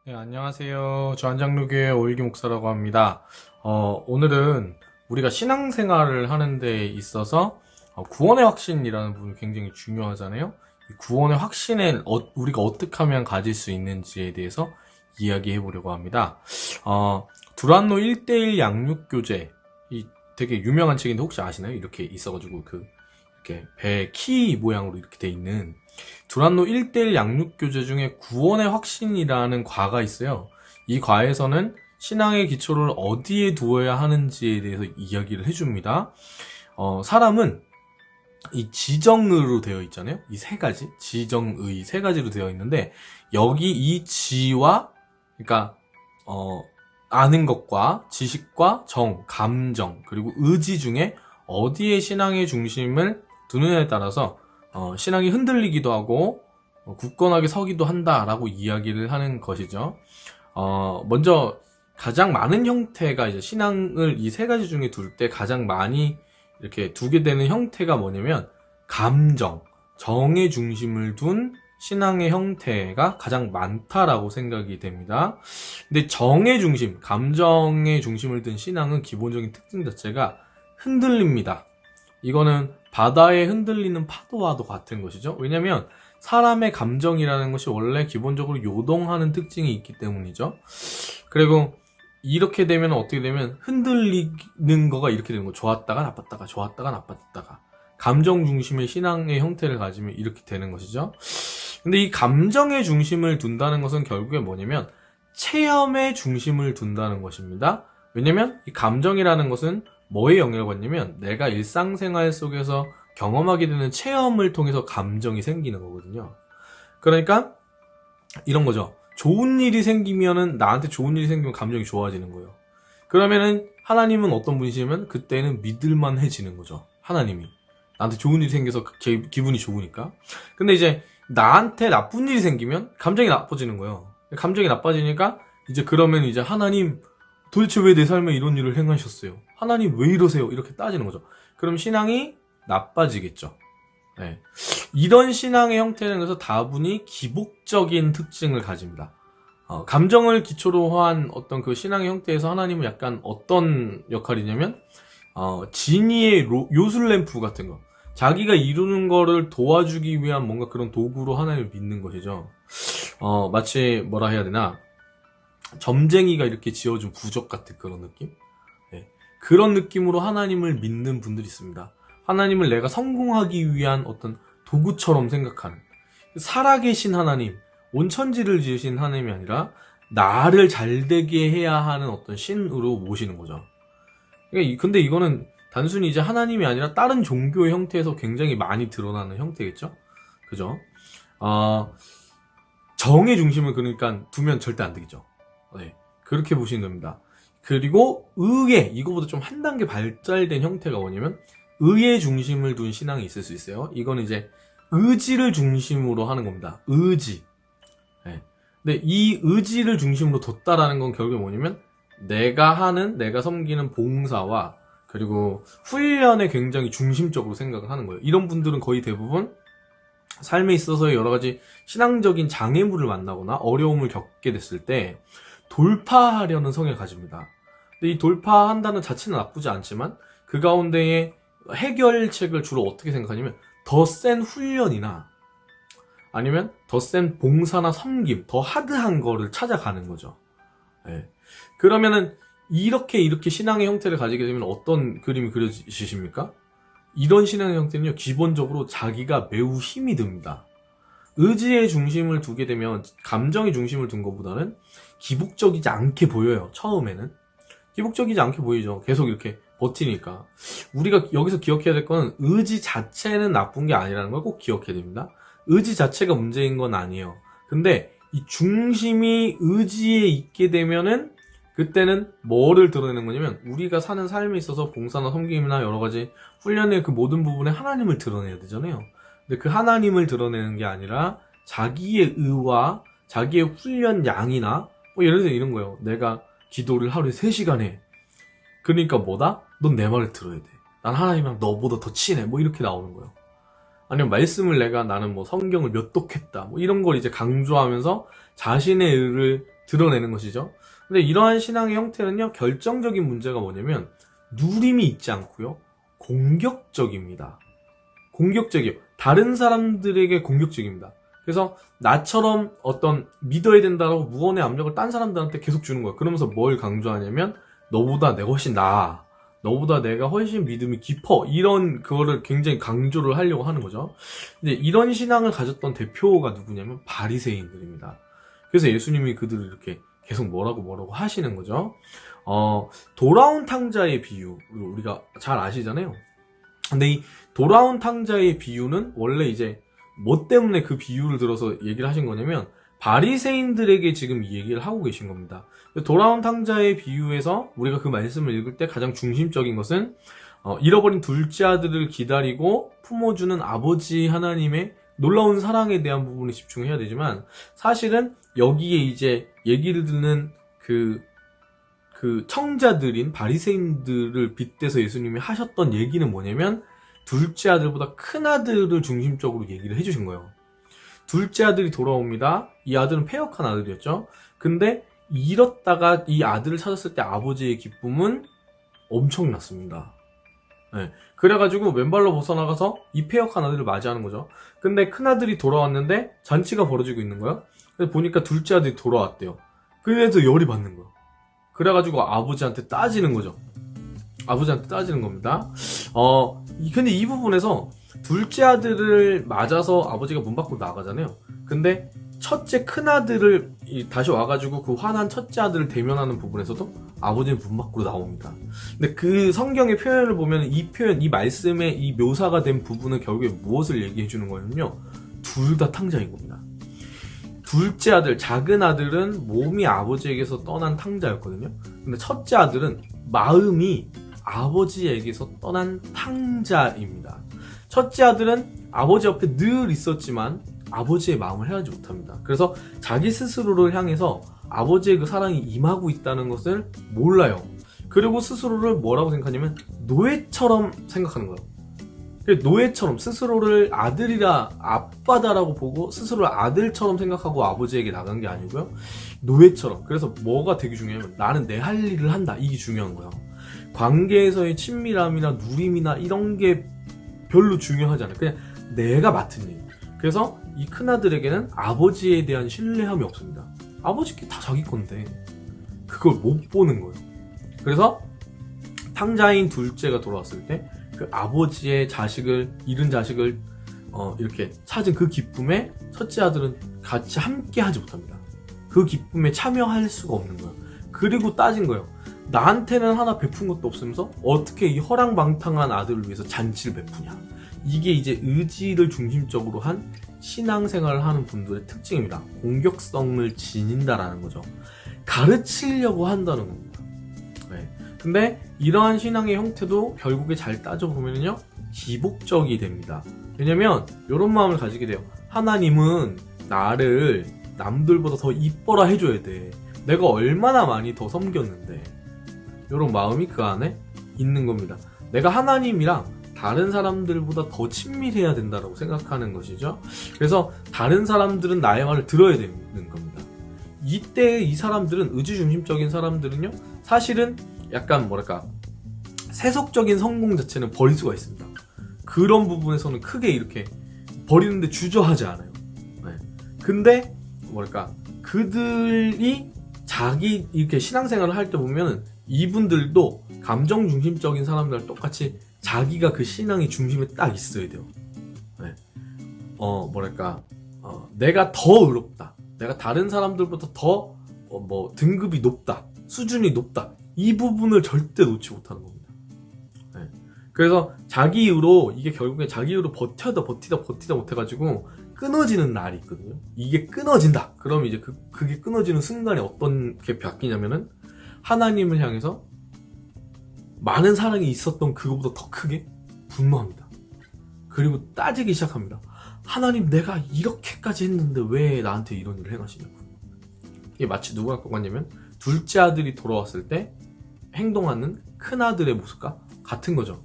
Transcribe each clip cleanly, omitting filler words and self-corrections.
네, 안녕하세요. 저 한장로교회 오일기 목사라고 합니다. 오늘은 우리가 신앙생활을 하는 데 있어서 구원의 확신이라는 부분이 굉장히 중요하잖아요. 이 구원의 확신을 우리가 어떻게 하면 가질 수 있는지에 대해서 이야기해 보려고 합니다. 두란노 1:1 양육교재, 이 되게 유명한 책인데 혹시 아시나요? 이렇게 있어가지고 이렇게 배 키 모양으로 이렇게 돼 있는 두란노 1:1 양육교재 중에 구원의 확신이라는 과가 있어요. 이 과에서는 신앙의 기초를 어디에 두어야 하는지에 대해서 이야기를 해줍니다. 사람은 이 지정의로 되어 있잖아요. 이 세 가지, 지정의 세 가지로 되어 있는데, 여기 이 지와, 그러니까 아는 것과 지식과 정, 감정, 그리고 의지 중에 어디에 신앙의 중심을 두느냐에 따라서 신앙이 흔들리기도 하고 굳건하게 서기도 한다라고 이야기를 하는 것이죠. 먼저 가장 많은 형태가 이제 신앙을 이 세 가지 중에 둘 때 가장 많이 이렇게 두게 되는 형태가 뭐냐면 감정, 정의 중심을 둔 신앙의 형태가 가장 많다라고 생각이 됩니다. 근데 정의 중심, 감정의 중심을 둔 신앙은 기본적인 특징 자체가 흔들립니다. 이거는 바다에 흔들리는 파도와도 같은 것이죠. 왜냐면 사람의 감정이라는 것이 원래 기본적으로 요동하는 특징이 있기 때문이죠. 그리고 이렇게 되면 어떻게 되면 흔들리는 거가 이렇게 되는 거. 좋았다가 나빴다가, 좋았다가 나빴다가. 감정 중심의 신앙의 형태를 가지면 이렇게 되는 것이죠. 근데 이 감정의 중심을 둔다는 것은 결국에 뭐냐면 체험의 중심을 둔다는 것입니다. 왜냐면 이 감정이라는 것은 뭐에 영향을 받냐면 내가 일상생활 속에서 경험하게 되는 체험을 통해서 감정이 생기는 거거든요. 그러니까 이런 거죠. 좋은 일이 생기면은, 나한테 좋은 일이 생기면 감정이 좋아지는 거예요. 그러면은 하나님은 어떤 분이시냐면 그때는 믿을만해지는 거죠. 하나님이 나한테 좋은 일이 생겨서 기분이 좋으니까. 근데 이제 나한테 나쁜 일이 생기면 감정이 나빠지는 거예요. 감정이 나빠지니까 이제 그러면 이제 하나님 도대체 왜 내 삶에 이런 일을 행하셨어요? 하나님 왜 이러세요? 이렇게 따지는 거죠. 그럼 신앙이 나빠지겠죠. 네. 이런 신앙의 형태는 그래서 다분히 기복적인 특징을 가집니다. 감정을 기초로 한 어떤 그 신앙의 형태에서 하나님은 약간 어떤 역할이냐면 진이의 요술램프 같은 거, 자기가 이루는 거를 도와주기 위한 뭔가 그런 도구로 하나님을 믿는 것이죠. 마치 뭐라 해야 되나, 점쟁이가 이렇게 지어준 부적 같은 그런 느낌? 네. 그런 느낌으로 하나님을 믿는 분들이 있습니다. 하나님을 내가 성공하기 위한 어떤 도구처럼 생각하는, 살아계신 하나님, 온천지를 지으신 하나님이 아니라 나를 잘되게 해야 하는 어떤 신으로 모시는 거죠. 근데 이거는 단순히 이제 하나님이 아니라 다른 종교의 형태에서 굉장히 많이 드러나는 형태겠죠? 그죠? 정의 중심을 그러니까 두면 절대 안 되겠죠. 네, 그렇게 보시는 겁니다. 그리고 의의, 이거보다 좀 한 단계 발달된 형태가 뭐냐면 의의 중심을 둔 신앙이 있을 수 있어요. 이건 이제 의지를 중심으로 하는 겁니다. 의지. 네. 근데 이 의지를 중심으로 뒀다라는 건 결국에 뭐냐면 내가 섬기는 봉사와 그리고 훈련에 굉장히 중심적으로 생각을 하는 거예요. 이런 분들은 거의 대부분 삶에 있어서 여러 가지 신앙적인 장애물을 만나거나 어려움을 겪게 됐을 때 돌파하려는 성향을 가집니다. 근데 이 돌파한다는 자체는 나쁘지 않지만 그 가운데에 해결책을 주로 어떻게 생각하냐면 더 센 훈련이나 아니면 더 센 봉사나 섬김, 더 하드한 거를 찾아가는 거죠. 네. 그러면은 이렇게 신앙의 형태를 가지게 되면 어떤 그림이 그려지십니까? 이런 신앙의 형태는요, 기본적으로 자기가 매우 힘이 듭니다. 의지의 중심을 두게 되면 감정의 중심을 둔 것보다는 기복적이지 않게 보여요. 처음에는 기복적이지 않게 보이죠. 계속 이렇게 버티니까. 우리가 여기서 기억해야 될 거는 의지 자체는 나쁜 게 아니라는 걸 꼭 기억해야 됩니다. 의지 자체가 문제인 건 아니에요. 근데 이 중심이 의지에 있게 되면은 그때는 뭐를 드러내는 거냐면 우리가 사는 삶에 있어서 봉사나 섬김이나 여러 가지 훈련의 그 모든 부분에 하나님을 드러내야 되잖아요. 근데 그 하나님을 드러내는 게 아니라 자기의 의와 자기의 훈련 양이나 예를 들어 이런 거예요. 내가 기도를 하루에 3시간 해. 그러니까 뭐다? 넌 내 말을 들어야 돼. 난 하나님이랑 너보다 더 친해. 이렇게 나오는 거예요. 아니면 말씀을 나는 성경을 몇 독했다. 이런 걸 이제 강조하면서 자신의 의를 드러내는 것이죠. 근데 이러한 신앙의 형태는요, 결정적인 문제가 뭐냐면 누림이 있지 않고요, 공격적입니다. 공격적이요. 다른 사람들에게 공격적입니다. 그래서 나처럼 어떤 믿어야 된다라고 무언의 압력을 딴 사람들한테 계속 주는 거예요. 그러면서 뭘 강조하냐면 너보다 내가 훨씬 나아, 너보다 내가 훨씬 믿음이 깊어, 이런 그거를 굉장히 강조를 하려고 하는 거죠. 근데 이런 신앙을 가졌던 대표가 누구냐면 바리새인들입니다. 그래서 예수님이 그들을 이렇게 계속 뭐라고 하시는 거죠. 돌아온 탕자의 비유를 우리가 잘 아시잖아요. 근데 이 돌아온 탕자의 비유는 원래 이제 뭐 때문에 그 비유를 들어서 얘기를 하신 거냐면 바리새인들에게 지금 이 얘기를 하고 계신 겁니다. 돌아온 탕자의 비유에서 우리가 그 말씀을 읽을 때 가장 중심적인 것은 잃어버린 둘째 아들을 기다리고 품어주는 아버지 하나님의 놀라운 사랑에 대한 부분에 집중해야 되지만, 사실은 여기에 이제 얘기를 듣는 그 청자들인 바리새인들을 빗대서 예수님이 하셨던 얘기는 뭐냐면 둘째 아들보다 큰 아들을 중심적으로 얘기를 해주신 거예요. 둘째 아들이 돌아옵니다. 이 아들은 패역한 아들이었죠. 근데 잃었다가 이 아들을 찾았을 때 아버지의 기쁨은 엄청났습니다. 네. 그래가지고 맨발로 벗어나가서 이 패역한 아들을 맞이하는 거죠. 근데 큰 아들이 돌아왔는데 잔치가 벌어지고 있는 거야. 그래서 보니까 둘째 아들이 돌아왔대요. 그래서 열이 받는 거야. 그래가지고 아버지한테 따지는 거죠. 아버지한테 따지는 겁니다. 근데 이 부분에서 둘째 아들을 맞아서 아버지가 문 밖으로 나가잖아요. 근데 첫째 큰 아들을 다시 와가지고 그 화난 첫째 아들을 대면하는 부분에서도 아버지는 문 밖으로 나옵니다. 근데 그 성경의 표현을 보면 이 표현, 이 말씀의 이 묘사가 된 부분은 결국에 무엇을 얘기해 주는 거냐면요, 둘 다 탕자인 겁니다. 둘째 아들, 작은 아들은 몸이 아버지에게서 떠난 탕자였거든요. 근데 첫째 아들은 마음이 아버지에게서 떠난 탕자입니다. 첫째 아들은 아버지 옆에 늘 있었지만 아버지의 마음을 헤아리지 못합니다. 그래서 자기 스스로를 향해서 아버지의 그 사랑이 임하고 있다는 것을 몰라요. 그리고 스스로를 뭐라고 생각하냐면 노예처럼 생각하는 거예요. 노예처럼 스스로를 아들이라, 아빠다라고 보고 스스로를 아들처럼 생각하고 아버지에게 나간 게 아니고요, 노예처럼. 그래서 뭐가 되게 중요하면 나는 내 할 일을 한다, 이게 중요한 거예요. 관계에서의 친밀함이나 누림이나 이런 게 별로 중요하지 않아요. 그냥 내가 맡은 일. 그래서 이 큰아들에게는 아버지에 대한 신뢰함이 없습니다. 아버지께 다 자기 건데 그걸 못 보는 거예요. 그래서 탕자인 둘째가 돌아왔을 때 그 아버지의 자식을, 잃은 자식을 이렇게 찾은 그 기쁨에 첫째 아들은 같이 함께 하지 못합니다. 그 기쁨에 참여할 수가 없는 거예요. 그리고 따진 거예요. 나한테는 하나 베푼 것도 없으면서 어떻게 이 허랑방탕한 아들을 위해서 잔치를 베푸냐. 이게 이제 의지를 중심적으로 한 신앙생활을 하는 분들의 특징입니다. 공격성을 지닌다라는 거죠. 가르치려고 한다는 겁니다. 네. 근데 이러한 신앙의 형태도 결국에 잘 따져보면요, 기복적이 됩니다. 왜냐면 이런 마음을 가지게 돼요. 하나님은 나를 남들보다 더 이뻐라 해줘야 돼. 내가 얼마나 많이 더 섬겼는데. 이런 마음이 그 안에 있는 겁니다. 내가 하나님이랑 다른 사람들보다 더 친밀해야 된다고 생각하는 것이죠. 그래서 다른 사람들은 나의 말을 들어야 되는 겁니다. 이때 이 사람들은, 의지중심적인 사람들은요, 사실은 약간 뭐랄까, 세속적인 성공 자체는 버릴 수가 있습니다. 그런 부분에서는 크게 이렇게 버리는데 주저하지 않아요. 네. 근데 뭐랄까, 그들이 자기 이렇게 신앙생활을 할 때 보면 이분들도 감정 중심적인 사람들랑 똑같이 자기가 그 신앙의 중심에 딱 있어야 돼요. 네. 뭐랄까, 내가 더 의롭다, 내가 다른 사람들보다 더 등급이 높다, 수준이 높다, 이 부분을 절대 놓지 못하는 겁니다. 네. 그래서 자기 이유로, 이게 결국에 자기 이유로 버티다 못해가지고 끊어지는 날이 있거든요. 이게 끊어진다. 그럼 이제 그게 끊어지는 순간에 어떤 게 바뀌냐면은 하나님을 향해서 많은 사랑이 있었던 그거보다 더 크게 분노합니다. 그리고 따지기 시작합니다. 하나님, 내가 이렇게까지 했는데 왜 나한테 이런 일을 행하시냐고. 이게 마치 누구랑 똑같냐면 둘째 아들이 돌아왔을 때 행동하는 큰 아들의 모습과 같은 거죠.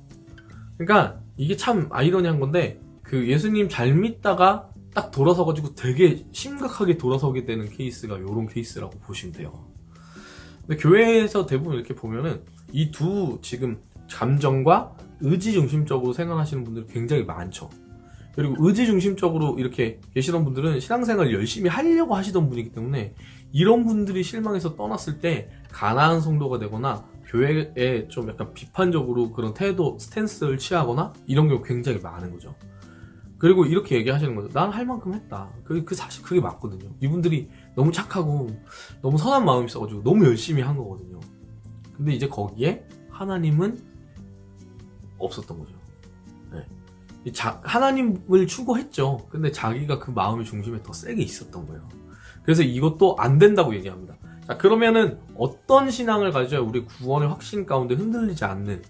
그러니까 이게 참 아이러니한 건데, 그 예수님 잘 믿다가 딱 돌아서가지고 되게 심각하게 돌아서게 되는 케이스가 요런 케이스라고 보시면 돼요. 근데 교회에서 대부분 이렇게 보면은 이 두 지금 감정과 의지 중심적으로 생활하시는 분들이 굉장히 많죠. 그리고 의지 중심적으로 이렇게 계시던 분들은 신앙생활을 열심히 하려고 하시던 분이기 때문에 이런 분들이 실망해서 떠났을 때 가난한 성도가 되거나 교회에 좀 약간 비판적으로 그런 태도, 스탠스를 취하거나 이런 경우 굉장히 많은 거죠. 그리고 이렇게 얘기하시는 거죠. 난 할 만큼 했다. 사실 그게 맞거든요. 이분들이 너무 착하고 너무 선한 마음이 있어가지고 너무 열심히 한 거거든요. 근데 이제 거기에 하나님은 없었던 거죠. 네. 하나님을 추구했죠. 근데 자기가 그 마음의 중심에 더 세게 있었던 거예요. 그래서 이것도 안 된다고 얘기합니다. 자, 그러면은 어떤 신앙을 가져야 우리 구원의 확신 가운데 흔들리지 않는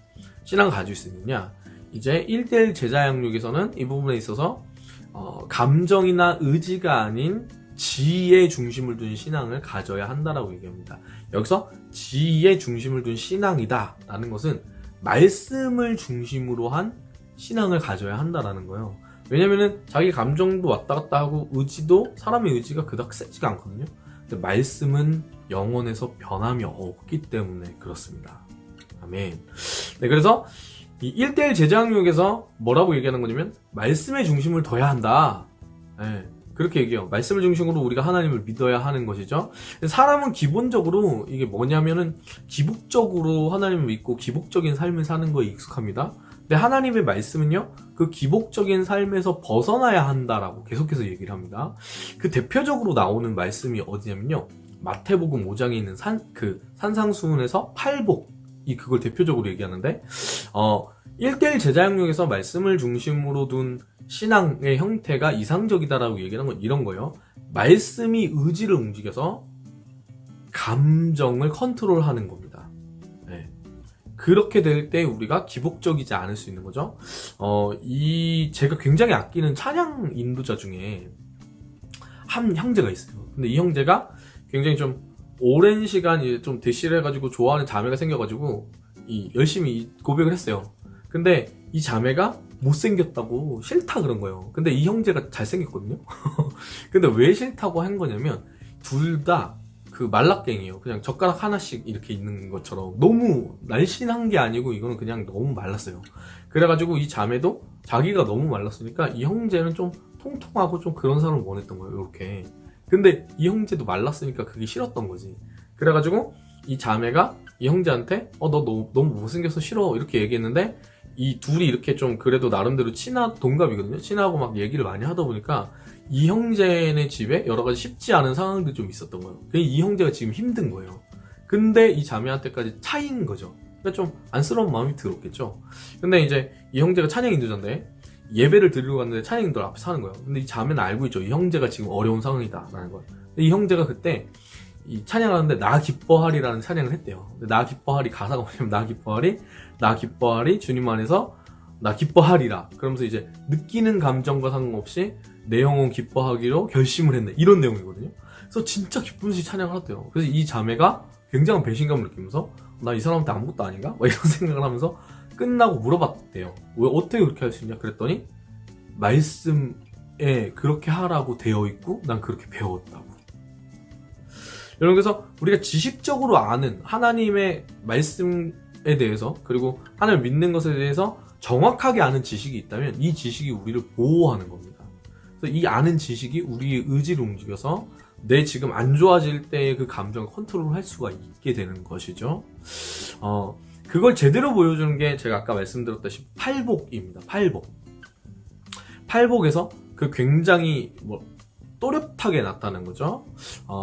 신앙을 가질 수 있느냐? 이제 1:1 제자 양육에서는 이 부분에 있어서 감정이나 의지가 아닌 지혜의 중심을 둔 신앙을 가져야 한다라고 얘기합니다. 여기서 지혜의 중심을 둔 신앙이다 라는 것은 말씀을 중심으로 한 신앙을 가져야 한다라는 거예요. 왜냐면은 자기 감정도 왔다 갔다 하고 의지도 사람의 의지가 그닥 세지가 않거든요. 근데 말씀은 영원에서 변함이 없기 때문에 그렇습니다. 아멘. 네, 그래서 이 1:1 제자학육에서 뭐라고 얘기하는 거냐면 말씀의 중심을 둬야 한다. 네, 그렇게 얘기해요. 말씀을 중심으로 우리가 하나님을 믿어야 하는 것이죠. 사람은 기본적으로 이게 뭐냐면은 기복적으로 하나님을 믿고 기복적인 삶을 사는 거에 익숙합니다. 근데 하나님의 말씀은요, 그 기복적인 삶에서 벗어나야 한다라고 계속해서 얘기를 합니다. 그 대표적으로 나오는 말씀이 어디냐면요, 마태복음 5장에 있는 산상수훈에서 팔복이 그걸 대표적으로 얘기하는데, 1:1 제자학육에서 말씀을 중심으로 둔 신앙의 형태가 이상적이다라고 얘기하는 건 이런 거예요. 말씀이 의지를 움직여서 감정을 컨트롤하는 겁니다. 네. 그렇게 될 때 우리가 기복적이지 않을 수 있는 거죠. 제가 굉장히 아끼는 찬양 인도자 중에 한 형제가 있어요. 근데 이 형제가 굉장히 좀 오랜 시간 좀 대시를 해가지고 좋아하는 자매가 생겨가지고 열심히 고백을 했어요. 근데 이 자매가 못생겼다고 싫다 그런 거예요. 근데 이 형제가 잘생겼거든요. 근데 왜 싫다고 한 거냐면 둘 다 그 말라깽이에요. 그냥 젓가락 하나씩 이렇게 있는 것처럼 너무 날씬한 게 아니고 이거는 그냥 너무 말랐어요. 그래가지고 이 자매도 자기가 너무 말랐으니까 이 형제는 좀 통통하고 좀 그런 사람을 원했던 거예요. 이렇게. 근데 이 형제도 말랐으니까 그게 싫었던 거지. 그래가지고 이 자매가 이 형제한테 너 너무 못생겨서 싫어 이렇게 얘기했는데, 이 둘이 이렇게 좀 그래도 나름대로 동갑이거든요. 친하고 막 얘기를 많이 하다 보니까 이 형제네 집에 여러 가지 쉽지 않은 상황들이 좀 있었던 거예요. 이 형제가 지금 힘든 거예요. 근데 이 자매한테까지 차인 거죠. 그러니까 좀 안쓰러운 마음이 들었겠죠. 근데 이제 이 형제가 찬양 인도자인데 예배를 드리러 갔는데 찬양 인도를 앞에 사는 거예요. 근데 이 자매는 알고 있죠. 이 형제가 지금 어려운 상황이다라는 걸. 근데 이 형제가 그때 이 찬양을 하는데 나 기뻐하리라는 찬양을 했대요. 근데 나 기뻐하리 가사가 뭐냐면 나 기뻐하리 주님 안에서 나 기뻐하리라. 그러면서 이제 느끼는 감정과 상관없이 내 영혼 기뻐하기로 결심을 했네. 이런 내용이거든요. 그래서 진짜 기쁘시 찬양을 했대요. 그래서 이 자매가 굉장한 배신감을 느끼면서 나 이 사람한테 아무것도 아닌가? 막 이런 생각을 하면서 끝나고 물어봤대요. 왜 어떻게 그렇게 할 수 있냐? 그랬더니 말씀에 그렇게 하라고 되어 있고 난 그렇게 배웠다고. 여러분, 그래서 우리가 지식적으로 아는 하나님의 말씀에 대해서, 그리고 하나님을 믿는 것에 대해서 정확하게 아는 지식이 있다면 이 지식이 우리를 보호하는 겁니다. 그래서 이 아는 지식이 우리의 의지를 움직여서 내 지금 안 좋아질 때의 그 감정을 컨트롤할 수가 있게 되는 것이죠. 그걸 제대로 보여주는 게 제가 아까 말씀드렸다시피 팔복입니다. 팔복에서 그 굉장히 또렷하게 나타나는 거죠.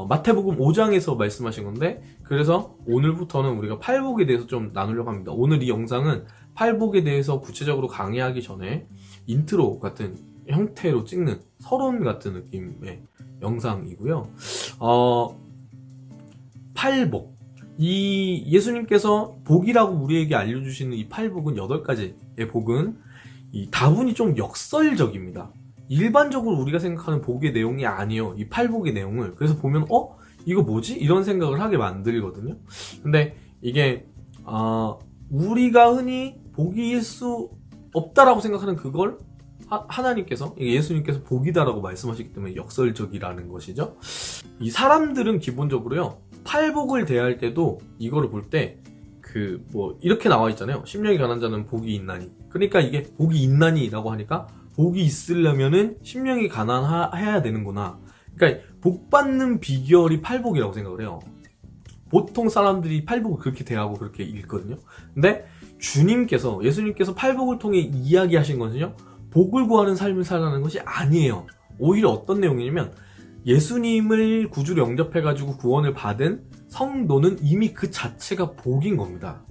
마태복음 5장에서 말씀하신 건데, 그래서 오늘부터는 우리가 팔복에 대해서 좀 나누려고 합니다. 오늘 이 영상은 팔복에 대해서 구체적으로 강의하기 전에 인트로 같은 형태로 찍는 서론 같은 느낌의 영상이고요. 팔복. 이 예수님께서 복이라고 우리에게 알려주시는 이 팔복은 8가지의 복은 다분히 좀 역설적입니다. 일반적으로 우리가 생각하는 복의 내용이 아니에요. 이 팔복의 내용을. 그래서 보면 이거 뭐지? 이런 생각을 하게 만들거든요. 근데 이게 우리가 흔히 복일 수 없다라고 생각하는 그걸 하나님께서, 예수님께서 복이다라고 말씀하시기 때문에 역설적이라는 것이죠. 이 사람들은 기본적으로요, 팔복을 대할 때도 이거를 볼 때, 이렇게 나와 있잖아요. 심령이 가난한 자는 복이 있나니. 그러니까 이게 복이 있나니라고 하니까, 복이 있으려면은 심령이 가난해야 되는구나. 그러니까 복 받는 비결이 팔복이라고 생각을 해요. 보통 사람들이 팔복을 그렇게 대하고 그렇게 읽거든요. 근데 예수님께서 팔복을 통해 이야기하신 것은요, 복을 구하는 삶을 살라는 것이 아니에요. 오히려 어떤 내용이냐면, 예수님을 구주로 영접해가지고 구원을 받은 성도는 이미 그 자체가 복인 겁니다.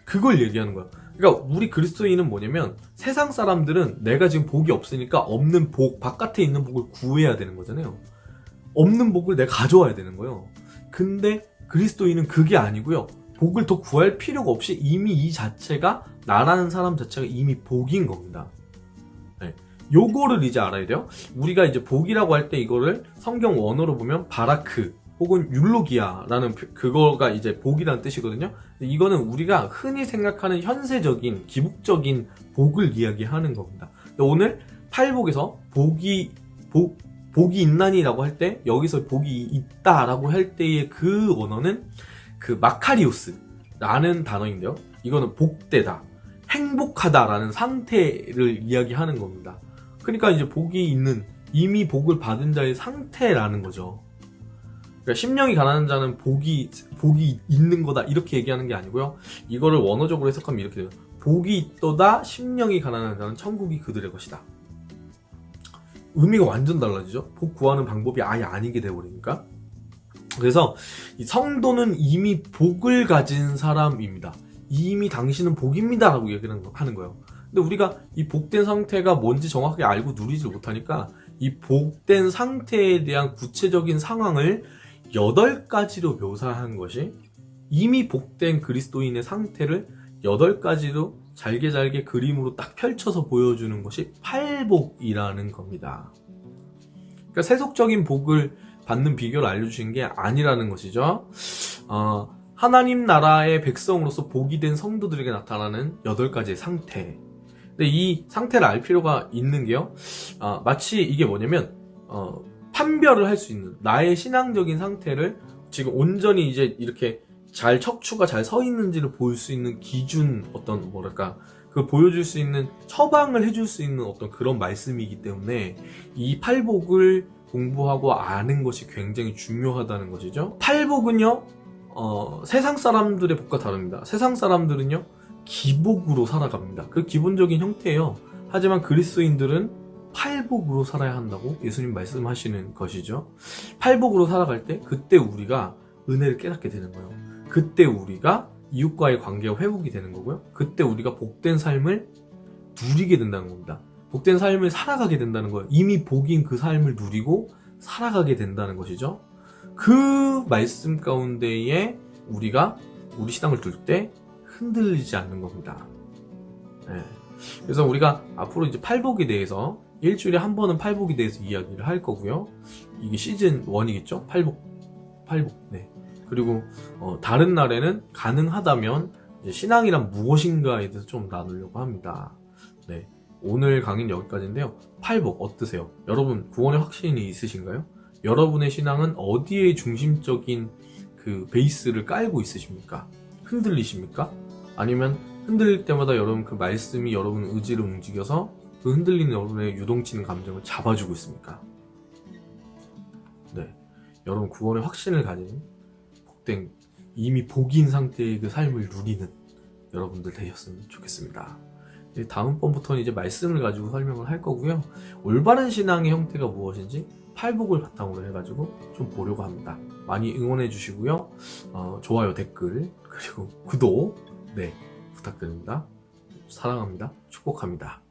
그걸 얘기하는 거야. 그러니까 우리 그리스도인은 뭐냐면, 세상 사람들은 내가 지금 복이 없으니까 없는 복, 바깥에 있는 복을 구해야 되는 거잖아요. 없는 복을 내가 가져와야 되는 거예요. 근데 그리스도인은 그게 아니고요, 복을 더 구할 필요가 없이 이미 이 자체가, 나라는 사람 자체가 이미 복인 겁니다. 네. 요거를 이제 알아야 돼요. 우리가 이제 복이라고 할 때 이거를 성경 원어로 보면 바라크 혹은 율로기아라는 그거가 이제 복이라는 뜻이거든요. 이거는 우리가 흔히 생각하는 현세적인 기복적인 복을 이야기하는 겁니다. 오늘 팔복에서 복이 있나니라고 할 때, 여기서 복이 있다라고 할 때의 그 원어는 그 마카리오스라는 단어인데요. 이거는 복되다, 행복하다라는 상태를 이야기하는 겁니다. 그러니까 이제 복이 있는, 이미 복을 받은 자의 상태라는 거죠. 그러니까 심령이 가난한 자는 복이 있는 거다, 이렇게 얘기하는 게 아니고요. 이거를 원어적으로 해석하면 이렇게 돼요. 복이 있도다 심령이 가난한 자는 천국이 그들의 것이다. 의미가 완전 달라지죠. 복 구하는 방법이 아예 아니게 되어버리니까. 그래서 이 성도는 이미 복을 가진 사람입니다. 이미 당신은 복입니다 라고 얘기를 하는 거예요. 근데 우리가 이 복된 상태가 뭔지 정확하게 알고 누리지 못하니까, 이 복된 상태에 대한 구체적인 상황을 8가지로 묘사한 것이, 이미 복된 그리스도인의 상태를 8가지로 잘게 그림으로 딱 펼쳐서 보여주는 것이 팔복이라는 겁니다. 그러니까 세속적인 복을 받는 비결을 알려주신 게 아니라는 것이죠. 하나님 나라의 백성으로서 복이 된 성도들에게 나타나는 8가지의 상태. 근데 이 상태를 알 필요가 있는 게요, 마치 이게 뭐냐면, 판별을 할 수 있는, 나의 신앙적인 상태를 지금 온전히 이제 이렇게 척추가 잘 서 있는지를 볼 수 있는 기준, 그 보여줄 수 있는, 처방을 해줄 수 있는 어떤 그런 말씀이기 때문에 이 팔복을 공부하고 아는 것이 굉장히 중요하다는 것이죠. 팔복은요, 세상 사람들의 복과 다릅니다. 세상 사람들은요, 기복으로 살아갑니다. 그 기본적인 형태예요. 하지만 그리스도인들은 팔복으로 살아야 한다고 예수님 말씀하시는 것이죠. 팔복으로 살아갈 때, 그때 우리가 은혜를 깨닫게 되는 거예요. 그때 우리가 이웃과의 관계가 회복이 되는 거고요. 그때 우리가 복된 삶을 누리게 된다는 겁니다. 복된 삶을 살아가게 된다는 거예요. 이미 복인 그 삶을 누리고 살아가게 된다는 것이죠. 그 말씀 가운데에 우리가 우리 신앙을 둘 때 흔들리지 않는 겁니다. 네. 그래서 우리가 앞으로 이제 팔복에 대해서 일주일에 한 번은 팔복에 대해서 이야기를 할 거고요. 이게 시즌 1이겠죠? 팔복. 네. 그리고 다른 날에는 가능하다면 이제 신앙이란 무엇인가에 대해서 좀 나누려고 합니다. 네. 오늘 강의는 여기까지인데요. 팔복 어떠세요? 여러분 구원의 확신이 있으신가요? 여러분의 신앙은 어디에 중심적인 그 베이스를 깔고 있으십니까? 흔들리십니까? 아니면 흔들릴 때마다 여러분 그 말씀이 여러분 의지를 움직여서 그 흔들리는 여러분의 유동치는 감정을 잡아주고 있습니까? 네. 여러분 구원의 확신을 가진 복된, 이미 복인 상태의 그 삶을 누리는 여러분들 되셨으면 좋겠습니다. 다음번부터는 이제 말씀을 가지고 설명을 할 거고요. 올바른 신앙의 형태가 무엇인지 팔복을 바탕으로 해가지고 좀 보려고 합니다. 많이 응원해 주시고요. 좋아요, 댓글, 그리고 구독, 네, 부탁드립니다. 사랑합니다. 축복합니다.